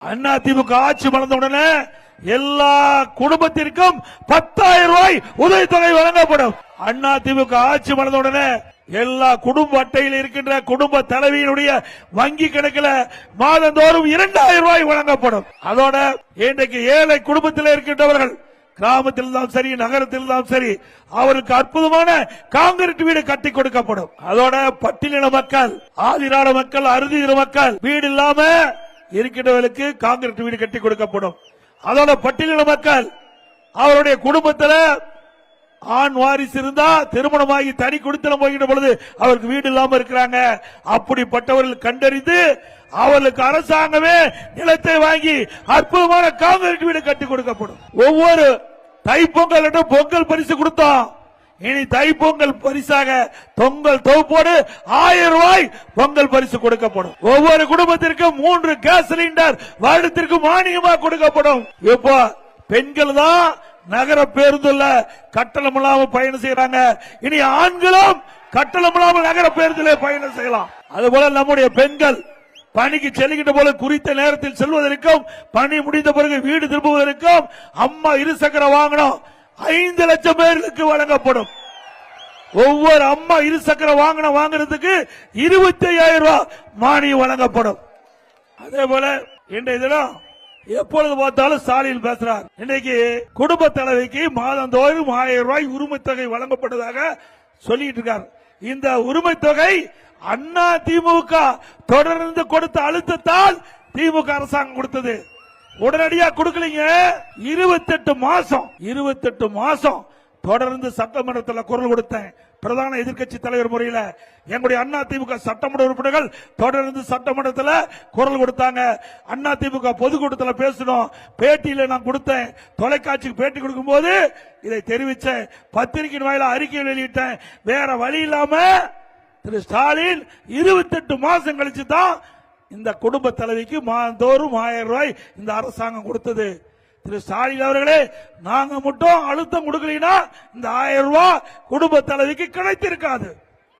அதிமுக ஆட்சி மலர்ந்த உடனே எல்லா குடும்பத்திற்கும் 10,000 ரூபாய் உதவித்தொகை வழங்கப்படும். அதிமுக ஆட்சி மலர்ந்த உடனே எல்லா குடும்ப அட்டையில் இருக்கின்ற குடும்ப தலைவியினுடைய வங்கி கணக்கில் மாதந்தோறும் 2,000 ரூபாய் வழங்கப்படும். அதோட இன்றைக்கு ஏழை குடும்பத்தில் இருக்கின்றவர்கள் கிராமத்தில் தான் சரி நகரத்தில் தான் சரி அவருக்கு அற்புதமான காங்கிரீட் வீடு கட்டி கொடுக்கப்படும். அதோட பட்டியலின மக்கள் ஆதிராட மக்கள் அறுதியின மக்கள் வீடு இல்லாம இருக்கின்றவர்களுக்கு காங்கிரீட் வீடு கட்டி கொடுக்கப்படும். அதோட பட்டியலின மக்கள் அவருடைய குடும்பத்தில் ஆண் வாரிசு இருந்தா திருமணமாகி தனி குடித்தனம் போகின்ற பொழுது அவருக்கு வீடு இல்லாம இருக்கிறாங்க. அப்படிப்பட்டவர்கள் கண்டறிந்து அவர்களுக்கு அரசாங்கமே நிலத்தை வாங்கி அற்புதமான காங்கிரீட் வீடு கட்டி கொடுக்கப்படும். ஒவ்வொரு தைப்பொங்கல் பொங்கல் பரிசு கொடுத்தோம். இனி தைப்பொங்கல் பரிசாக பொங்கல் தொகுப்போடு 1000 ரூபாய் பொங்கல் பரிசு கொடுக்கப்படும். ஒவ்வொரு குடும்பத்திற்கும் 3 கேஸ் சிலிண்டர் வருடத்திற்கு மானியமாக கொடுக்கப்படும். இப்போ பெண்கள் தான் நகர பேருந்துல கட்டணம் இல்லாமல் பயணம் செய்யறாங்க. இனி ஆண்களும் கட்டணம் இல்லாமல் நகர பேருந்திலே பயணம் செய்யலாம். அதுபோல நம்முடைய பெண்கள் பணிக்கு செல்கின்ற போல குறித்த நேரத்தில் செல்வதற்கும் பணி முடிந்த பிறகு வீடு திரும்புவதற்கும் அம்மா இருசக்கர வாகனம் 5 லட்சம் பேருக்கு வழங்கப்படும். ஒவ்வொரு அம்மா இருசக்கர வாகனம் வாங்குறதுக்கு 25,000 ரூபாய் மானியம் வழங்கப்படும். அதே போல இன்றைய தினம் எப்பொழுது பார்த்தாலும் ஸ்டாலின் பேசுறார். இன்றைக்கு குடும்ப தலைவிக்கு மாதந்தோறும் 1000 ரூபாய் உரிமை தொகை வழங்கப்பட்டதாக சொல்லிட்டு இருக்கார். இந்த உரிமை தொகை அண்ணா திமுக தொடர்ந்து கொடுத்த அழுத்தத்தால் திமுக அரசாங்கம் கொடுத்தது. உடனடியா கொடுக்கலீங்க. 28 மாசம் தொடர்ந்து சட்டமன்றத்தில் குரல் கொடுத்தேன். பிரதான எதிர்க்கட்சி தலைவர் முறையில் எங்களுடைய அண்ணா திமுக சட்டமன்ற உறுப்பினர்கள் தொடர்ந்து சட்டமன்றத்தில் குரல் கொடுத்தாங்க. அண்ணா திமுக பொதுக்கூட்டத்தில் பேசணும். பேட்டியில நான் கொடுத்தேன். தொலைக்காட்சிக்கு பேட்டி கொடுக்கும் போது இதை தெரிவித்தேன். பத்திரிகை வாயில அறிக்கை வெளியிட்டேன். வேற வழி இல்லாம திரு ஸ்டாலின் 28 மாசம் கழிச்சு தான் இந்த குடும்ப தலைவிக்கு மாதந்தோறும் 1000 ரூபாய் இந்த அரசாங்கம் கொடுத்தது. திரு ஸ்டாலின் அவர்களே, நாங்க மட்டும் அழுத்தம் கொடுக்கலனா இந்த 1000 ரூபாய் குடும்ப தலைவிக்கு கிடைத்திருக்காது.